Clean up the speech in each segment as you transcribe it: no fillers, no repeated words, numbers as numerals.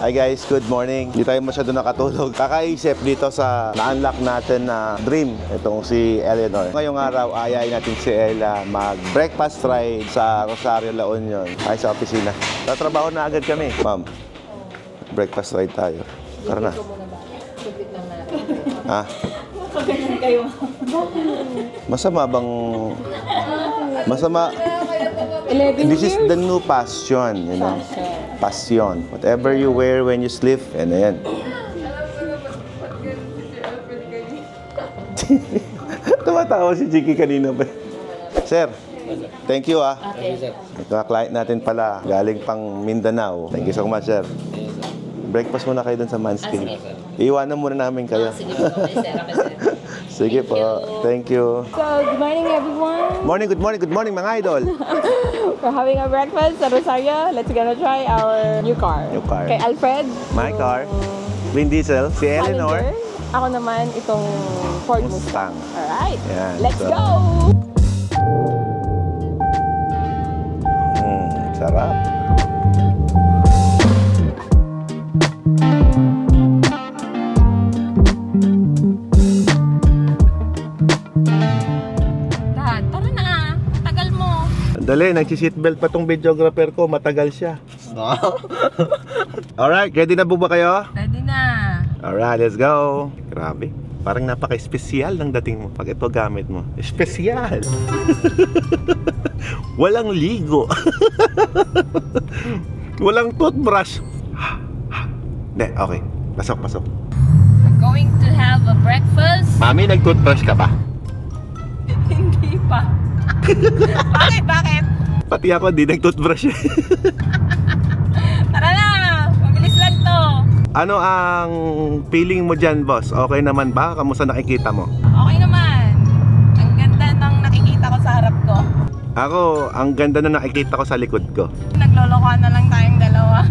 Hi guys, good morning. Hindi tayo masyado nakatulog. Kakaisip dito sa na-unlock natin na dream. Itong si Eleanor. Ngayong araw, ayayin natin si Ella mag-breakfast ride sa Rosario, La Union. Ay sa opisina. Tatrabaho na agad kami. Ma'am, breakfast ride tayo. Tara na. Ha? Ganyan kayo. Masama bang... Masama... 11 This is years? the new passion, you know? Passion. Whatever you wear when you sleep, and ayan. Tumatawa si Jiki kanina ba? Sir, thank you ah. Okay. Ito client natin pala, galing pang Mindanao. Thank you so much, sir. Breakfast muna kayo dun sa Manscaped. Iiwanan muna namin kayo. Sige po, sir. Sige po, thank you. So, good morning everyone. Good morning mga idol. We're having a breakfast at Rosario. Let's gonna try our new car. New car. Kay Alfred. My car, Vin Diesel, si Eleanor. Challenger. Ako naman itong Ford Mustang. Alright, Yan, let's so- go! Sarap. Dad, tara na. Tagal mo. Dali, nagsi-seatbelt pa tong videographer ko, matagal siya. Alright, ready na po ba kayo? Ready na. Alright, let's go. Grabe, parang napaka-espesyal ng dating mo pag ito gamit mo. Espesyal. Walang ligo. Walang toothbrush. Hindi, okay. Pasok. We're going to have a breakfast. Mami, nag-toothbrush ka ba? Hindi pa. Bakit? Pati ako, di nag-toothbrush. Tara na. Mabilis lang to. Ano ang feeling mo dyan, boss? Okay naman ba? Kamusta nakikita mo? Okay naman. Ang ganda ng nakikita ko sa harap ko. Ako, ang ganda na nakikita ko sa likod ko. Naglolokohan na lang tayong dalawa.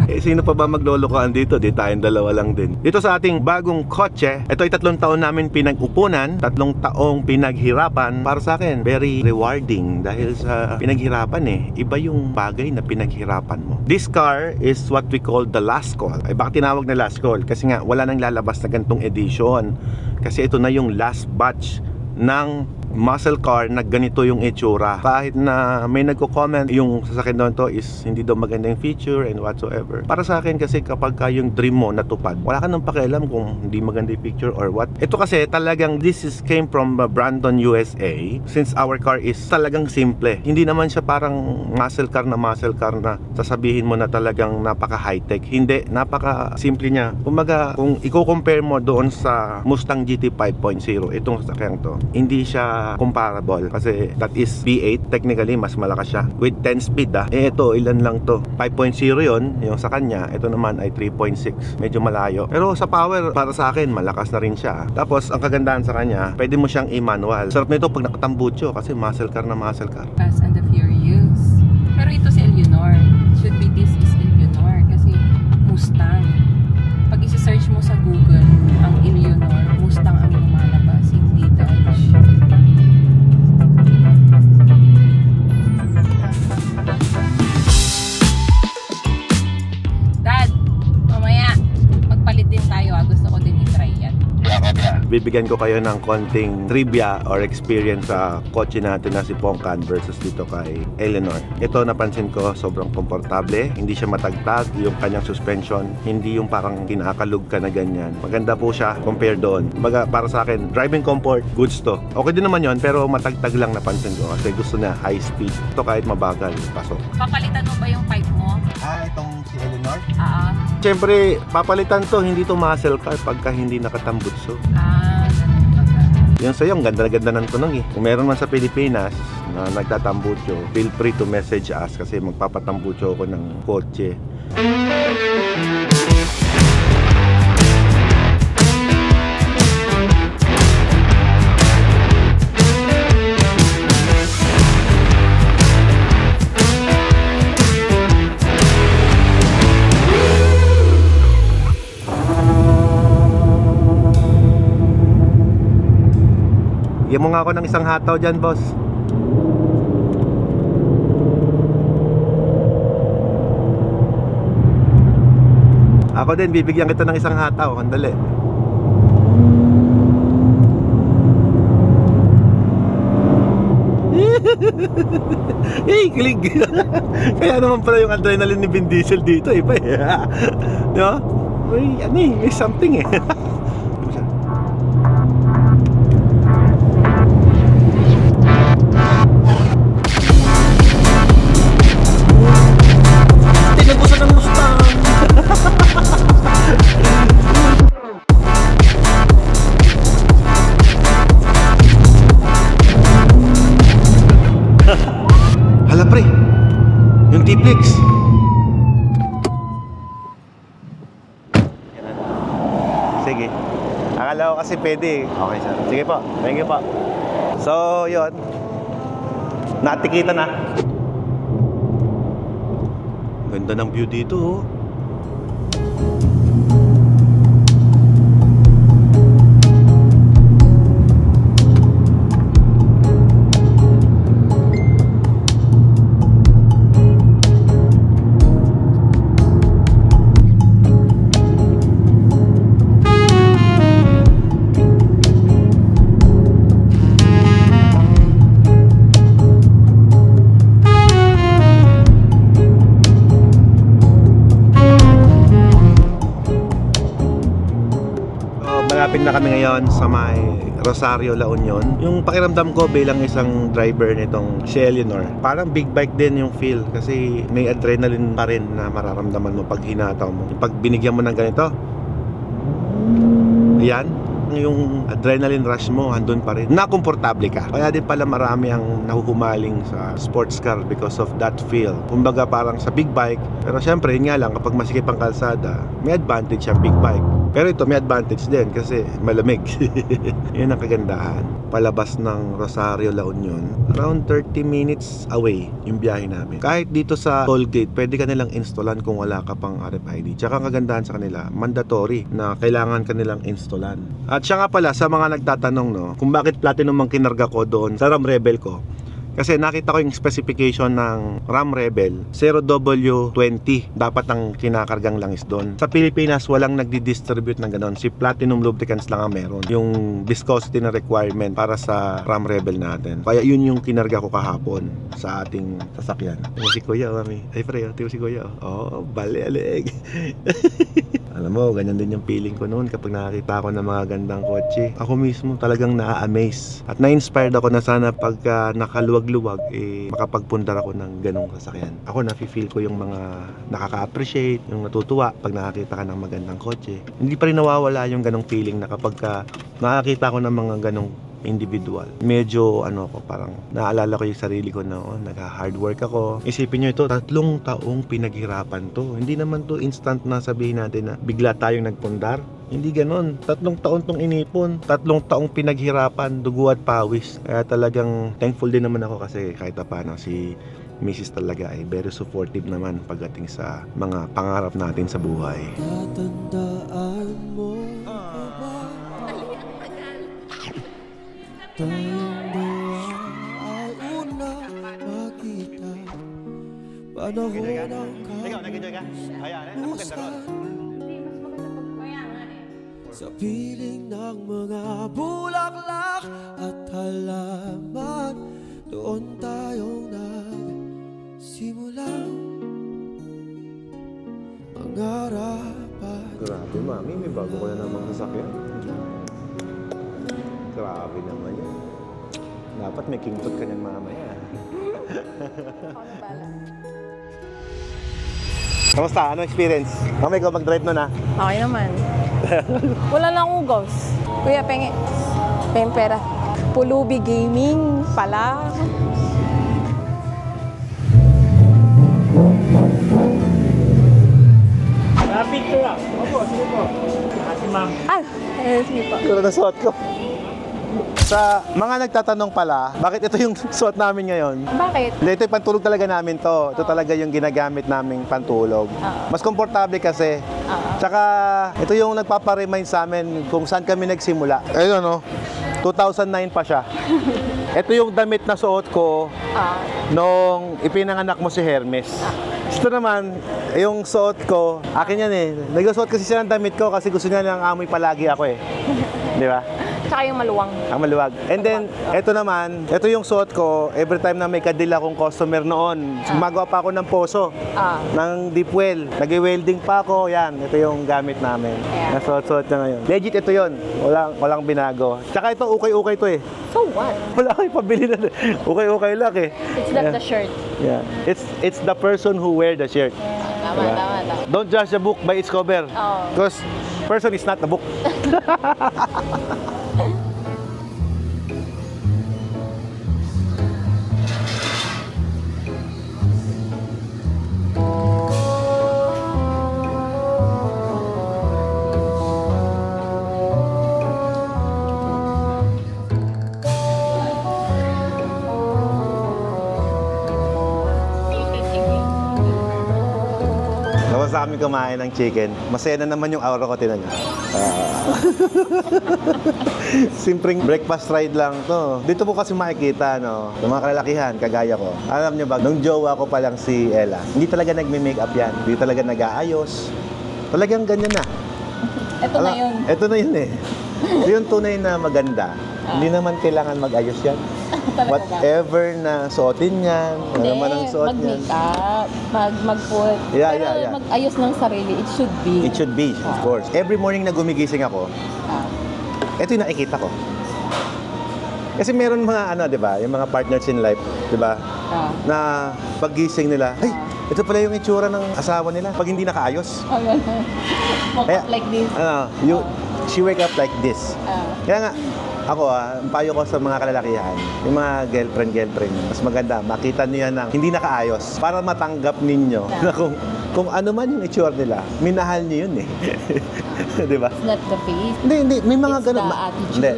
Eh, sino pa ba maglolokohan dito? Di tayong dalawa lang din. Dito sa ating bagong kotse, ito ay 3 taon namin pinag-upunan, 3 taong pinaghirapan. Para sa akin, very rewarding dahil sa pinaghirapan eh. Iba yung bagay na pinaghirapan mo. This car is what we call the last call. Ay, bakit tinawag na last call? Kasi nga, wala nang lalabas na ganitong edition. Kasi ito na yung last batch ng muscle car na ganito yung itsura. Kahit na may nagko-comment yung sasakyan doon to is hindi daw maganda yung feature and whatsoever. Para sa akin kasi kapag yung dream mo natupad, wala ka nang pakialam kung hindi maganda yung picture or what. Ito kasi talagang came from Brandon, USA. Since our car is talagang simple. Hindi naman siya parang muscle car na sasabihin mo na talagang napaka high-tech. Hindi, napaka simple niya. Kumaga, kung i-compare mo doon sa Mustang GT 5.0, itong sasakyan to, hindi siya comparable kasi that is V8, technically mas malakas siya with 10 speed eh ito ilan lang to, 5.0 yon yung sa kanya, ito naman ay 3.6, medyo malayo pero sa power para sa akin malakas na rin siya. Tapos ang kagandahan sa kanya, pwede mo siyang i-manual. Sarap nito pag nakatambucho kasi muscle car na muscle car. Fast and the Furious. Pero ito si Eleanor. Should be this is Eleanor kasi Mustang. Pag isi-search mo sa Google ang Eleanor, Mustang ang lumalabas, hindi Dodge. Dad, mamaya magpalit din tayo. Gusto ko din i-try yan. Bibigyan ko kayo ng konting trivia or experience sa kotse natin na si Pongkan versus dito kay Eleanor. Ito napansin ko, sobrang komportable, hindi siya matagtag, yung kanyang suspension, hindi yung parang kinakalug ka na ganyan. Maganda po siya compare doon. Baga, para sa akin, driving comfort, goods to. Okay din naman yon pero matagtag lang napansin ko kasi gusto na high speed. Ito kahit mabagal, pasok. Papalitan mo ba yung pipe mo? Itong si Eleanor? Siyempre, papalitan to, hindi to muscle car pagka hindi nakatambutso. Ganun ba? Yung sa'yo, ang ganda-ganda ng tunong eh. Kung meron man sa Pilipinas na nagtatambucho, feel free to message us kasi magpapatambucho ako ng kotse. Bigyan mo nga ako ng isang hataw dyan, boss. Ako din, bibigyan kita ng isang hataw. Andali. Kilig. Kaya naman pala yung adrenaline ni Vin Diesel dito, iba eh. Di ba? May something eh. Tinagusan ng Mustang. Hala pre, yung T-Flex. Sige. Akala ko kasi pwede. Okay sir. Sige po. Thank you po. So, yun. Natikita na. Ganda ng view dito oh. Malapit na kami ngayon sa may Rosario, La Union. Yung pakiramdam ko bilang isang driver nitong si Eleanor, parang big bike din yung feel kasi may adrenaline pa rin na mararamdaman mo pag hinataw mo. Pag binigyan mo ng ganito, ayan, yung adrenaline rush mo andun pa rin, na komportable ka. Kaya din pala marami ang nahuhumaling sa sports car because of that feel. Kumbaga parang sa big bike, pero syempre yun nga lang, kapag masikip ang kalsada, may advantage ang big bike. Pero ito may advantage din kasi malamig. Yun ang kagandahan. Palabas ng Rosario, La Union, around 30 minutes away yung biyahe namin. Kahit dito sa toll gate, pwede ka nilang installan kung wala ka pang RFID. Tsaka ang kagandahan sa kanila, mandatory na kailangan ka nilang installan. At siya nga pala, sa mga nagtatanong no, kung bakit platinum ang kinarga ko doon sa RAM Rebel ko, kasi nakita ko yung specification ng RAM Rebel 0W20 dapat ang kinakargang langis doon. Sa Pilipinas walang nagdi-distribute ng ganon. Si Platinum Lubricants lang ang meron yung viscosity na requirement para sa RAM Rebel natin. Kaya yun yung kinarga ko kahapon sa ating sasakyan. Tingnan si Kuya, mami. Ay pre, tingnan si Kuya. Oh, bali-alig. Alam mo, ganyan din yung feeling ko noon kapag nakakita ko ng mga gandang kotse. Ako mismo talagang na-amaze. At na-inspired ako na sana pagka nakaluwag-luwag, makapagpundar ako ng ganong sasakyan. Ako nafe-feel ko yung mga nakaka-appreciate, yung natutuwa pag nakakita ka ng magandang kotse. Hindi pa rin nawawala yung ganong feeling na kapag nakakita ko ng mga ganong individual. Medyo ko, parang naalala ko yung sarili ko na nag-hard work ako. Isipin nyo ito, 3 taong pinaghirapan to. Hindi naman to instant na sabihin natin na bigla tayong nagpundar. Hindi ganon. 3 taon tong inipon. 3 taong pinaghirapan, dugo at pawis. Kaya talagang thankful din naman ako kasi kahit paano si Mrs. talaga ay very supportive naman pagdating sa mga pangarap natin sa buhay. Tatandaan mo tayong dalawa ay unang makita. Panahon ng kalusan sa piling ng mga bulaklak at halaman. Doon tayong nagsimulang mangarapan. Grabe mami, may bago ko na namang sasakyan. Grabe naman yun. Dapat may kingtot ka niyan mamaya. Kamusta? Anong experience? Mamay ko mag-drive nun ha? Okay naman. Wala lang ugos. Kuya, pengi. Pera. Pulubi Gaming pala. Picture ah. Opo, sige po. Si ma'am. Sige po. Ito na suot ko. Sa mga nagtatanong pala, bakit ito yung suot namin ngayon? Bakit? Hindi, ito yung pantulog talaga namin to. Ito talaga yung ginagamit naming pantulog. Mas komportable kasi. Tsaka, ito yung nagpaparemind sa amin kung saan kami nagsimula. Ayun, no? 2009 pa siya. Ito yung damit na suot ko nung ipinanganak mo si Hermes. Ito naman, yung suot ko, akin yan eh. Nagsuot kasi siya ng damit ko kasi gusto niya ng amoy palagi ako eh. Di ba? Tsaka yung maluwang. Ang maluwag. And then, ito naman, ito yung suot ko, every time na may kadila akong customer noon, gumagawa pa ako ng poso, ng deep well. Nag-welding pa ako, yan. Ito yung gamit namin. Yeah. Nasuot-suot na ngayon. Legit ito yon. Walang binago. Tsaka ito, ukay-ukay to eh. So what? Wala kayo pabili na. Ukay-ukay lang eh. It's not the shirt. Yeah. It's the person who wear the shirt. Tama. Don't judge the book by its cover. Oh. Because person is not the book. Sa amin kumain ng chicken. Masaya na naman yung aura ko, tinan niyo. Simpleng breakfast ride lang to. Dito po kasi makikita, no, ng mga kalalakihan, kagaya ko. Alam niyo ba, nung jowa ko pa lang si Ella, hindi talaga nagme-makeup yan. Hindi talaga nag-aayos. Talagang ganyan na. Ito na yun. Ito na yun eh. Ito yung tunay na maganda. Hindi naman kailangan mag-ayos yan. Whatever na suotin yan, ano naman ang suot yan. Mag-makeup, mag-put. Yeah. Mag-ayos ng sarili, it should be. It should be, of course. Every morning na gumigising ako, ito yung nakikita ko. Kasi meron mga di ba, yung mga partners in life, di ba, na paggising nila, ay, ito pala yung itsura ng asawa nila pag hindi nakaayos. Woke up like this. She wake up like this. Kaya nga, ako ang payo ko sa mga kalalakihan, yung mga girlfriend, mas maganda, makita niyo yan ng hindi nakaayos para matanggap ninyo na kung ano man yung itsura nila, minahal niyo yun eh. Di ba? It's not the face. Hindi, may mga It's ganun. the attitude. Hindi,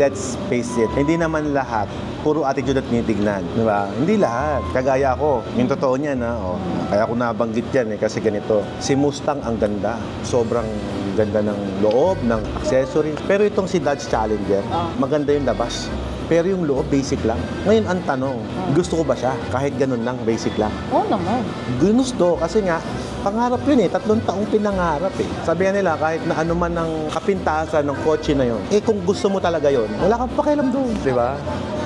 let's face it. Hindi naman lahat puro attitude at tinitignan, di ba? Hindi lahat. Kagaya ako, yung totoo niyan, kaya ako nabanggit yan eh, kasi ganito. Si Mustang ang ganda. Sobrang ganda ng loob, ng accessory. Pero itong si Dodge Challenger, maganda yung labas. Pero yung loob, basic lang. Ngayon, ang tanong, gusto ko ba siya? Kahit ganun lang, basic lang. Oo naman. Gusto, kasi nga, pangarap yun eh. 3 taong pinangarap eh. Sabihan nila, kahit na ano man ang kapintasan ng kotse na yun, kung gusto mo talaga yun, wala kang pakialam doon. Di ba?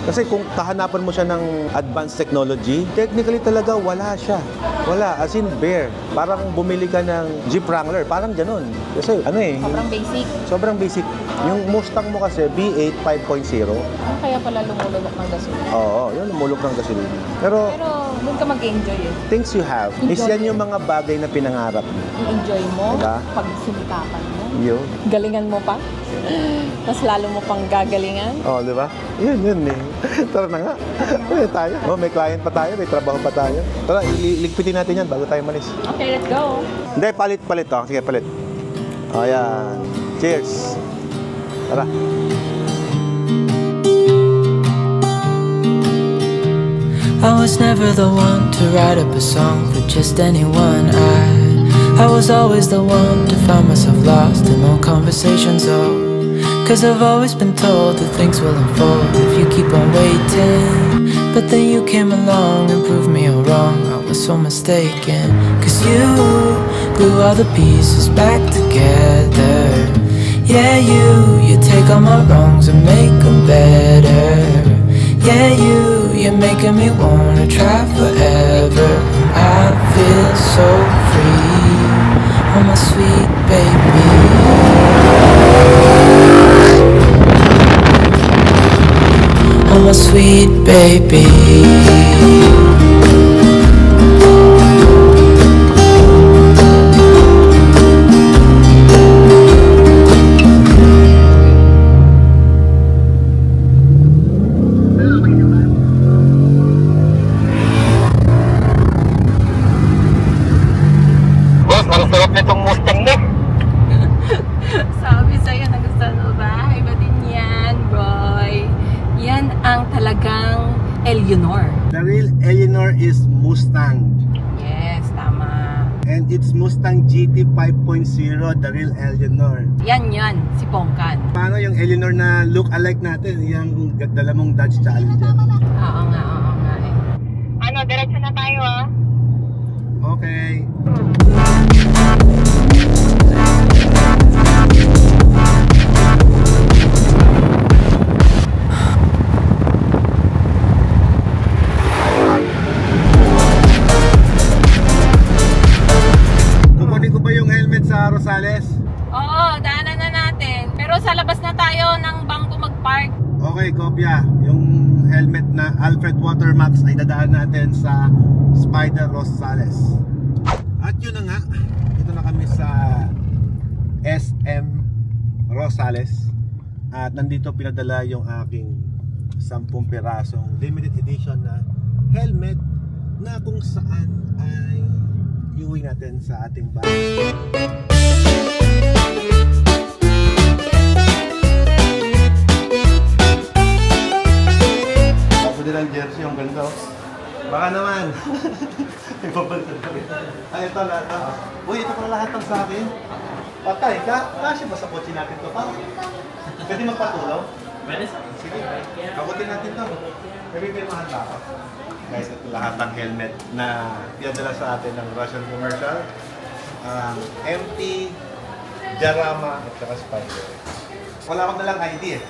Kasi kung kahanapan mo siya ng advanced technology, technically talaga wala siya. Wala, as in bare. Parang bumili ka ng Jeep Wrangler, parang ganun. Kasi Sobrang basic. Sobrang basic. Yung Mustang mo kasi, V8 5.0. Kaya pala lumulubok ng gasolina. Oo, yun, lumulok ng gasolina. Pero doon ka mag-enjoy eh. things you have, is yan yung mga bagay na pinangarap mo. I-enjoy mo, Diba? pag sumikapan mo. Yun. Galingan mo pa. Mas lalo mo pang gagalingan. Oh, di ba? Yun eh. Tara na nga. Tayo. May client pa tayo, may trabaho pa tayo. Tara, iligpitin natin yan bago tayo malis. Okay, let's go. Hindi, palit. Sige, palit. O, yan. Cheers. Tara. I was never the one to write up a song for just anyone. I was always the one to find myself lost in long conversations. Cause I've always been told that things will unfold if you keep on waiting. But then you came along and proved me all wrong. I was so mistaken. Cause you glue all the pieces back together. Yeah, you take all my wrongs and make them better. Yeah, you're making me wanna try forever. I feel so free, oh my sweet baby. Oh my sweet baby. Sabi sa'yo, nagustuhan mo ba? Iba din yan, boy. Yan ang talagang Eleanor. The real Eleanor is Mustang. Yes, tama. And it's Mustang GT 5.0, the real Eleanor. Yan, si Pongkan. Paano yung Eleanor na look alike natin? Yung dala mong Dodge Challenger. Oo nga eh. diretso na tayo ah. Okay. Kukunin ko ba yung helmet sa Rosales? Oo, daanan na natin. Pero sa labas na tayo ng bangko mag-park. Okay, kopya. Yung helmet na Alfred Watermax ay dadaan natin sa Spider Rosales. At yun na nga, dito na kami sa SM Rosales. At nandito pinadala yung aking 10 pirasong limited edition na helmet na kung saan ay iuwi natin sa ating bahay. Din ang jersey, yung ganda. Baka naman. Ay, ito lahat. Uy, ito pala lahat ng sa akin. Patay ka? Kasi ba sa kotse natin to pa? Pwede magpatulong? Pwede sa. Sige, kakutin natin to. May pipirmahan ba ako? Guys, ito lahat ng helmet na pinadala sa atin ng Russian commercial. MT, Jarama, at saka Spider. Wala akong dalang ID eh.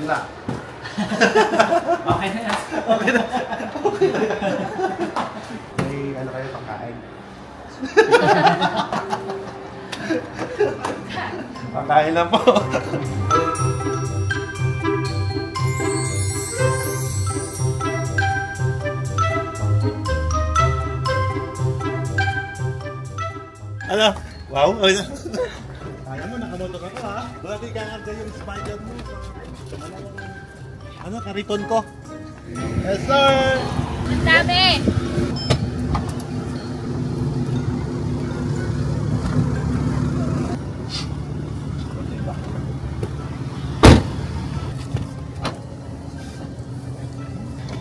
Wala. Okay na yan. Okay na. Okay na. May ano kayo pagkain? Pagkain lang po. Ano? Wow! Kaya mo, nakamotok ako ha. Bakit kakarga yung spider mo? Ano, karipon ko? Yes, sir! Ang dami!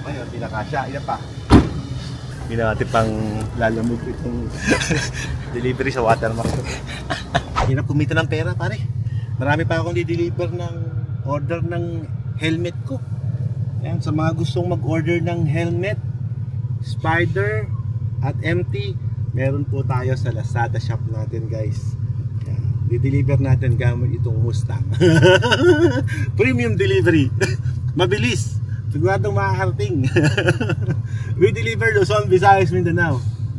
Ayun, pinakasya. Iyan pa. Hindi na natin pang lalamog itong delivery sa Watermax. Hirap kumita ng pera, pare. Marami pa akong di-deliver ng order ng helmet ko. Ayan, sa mga gustong mag-order ng helmet, Spider at MT, meron po tayo sa Lazada shop natin, guys. Ayan, di-deliver natin gamit itong Mustang. Premium delivery. Mabilis. Siguradong makakarating. We deliver Luzon, Visayas, Mindanao.